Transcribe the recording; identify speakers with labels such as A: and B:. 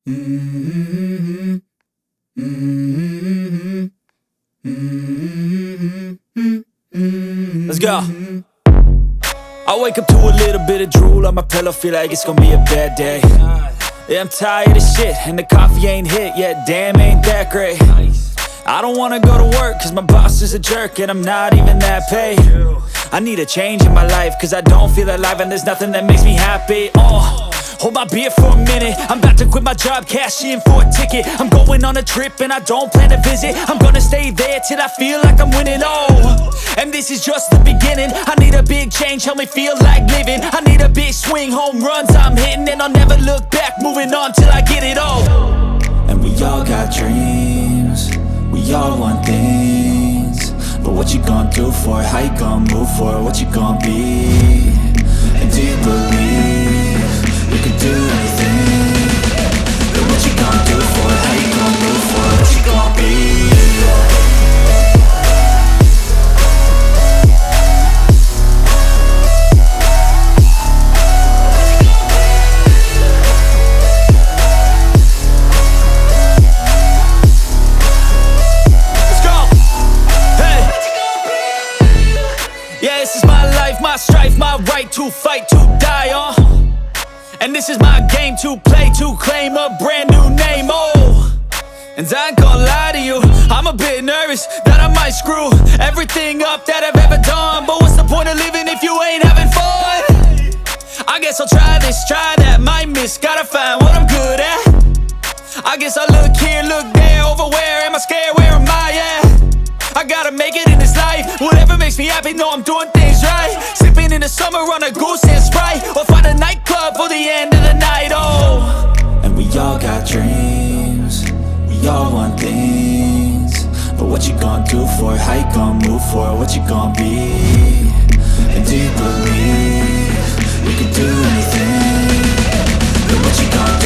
A: Mm-hmm. Mm-hmm. Mm-hmm. Let's go. I wake up to a little bit of drool on my pillow, feel like it's gonna be a bad day. Yeah, I'm tired of shit, and the coffee ain't hit yet, damn, ain't that great. I don't wanna go to work, cause my boss is a jerk, and I'm not even that paid. I need a change in my life, cause I don't feel alive, and there's nothing that makes me happy. Hold my beer for a minute, I'm about to quit my job, cash in for a ticket. I'm going on a trip and I don't plan to visit. I'm gonna stay there till I feel like I'm winning, and this is just the beginning. I need a big change, help me feel like living. I need a big swing, home runs I'm hitting, and I'll never look back, moving on till I get it all. And we all got dreams, we all want things, but what you gonna do for it? How you gonna move for it? What you gonna be? And do you believe you can do anything? But what you gonna do for it? How you gonna move for it? What you gonna be? My strife, my right to fight, to die on. And this is my game to play, to claim a brand new name, And I ain't gonna lie to you, I'm a bit nervous that I might screw everything up that I've ever done. But what's the point of living if you ain't having fun? I guess I'll try this, try that, might miss, gotta find what I'm good at. I guess I look here, look there, over where am I scared, where am I at? I gotta make it in this life, whatever makes me happy, know I'm doing things right. Sipping in the summer on a goose and Sprite, or find a nightclub for the end of the night, And we all got dreams, we all want things, but what you gonna do for it? How you gonna move for it? What you gonna be? And do you believe you can do anything? But what you gonna do?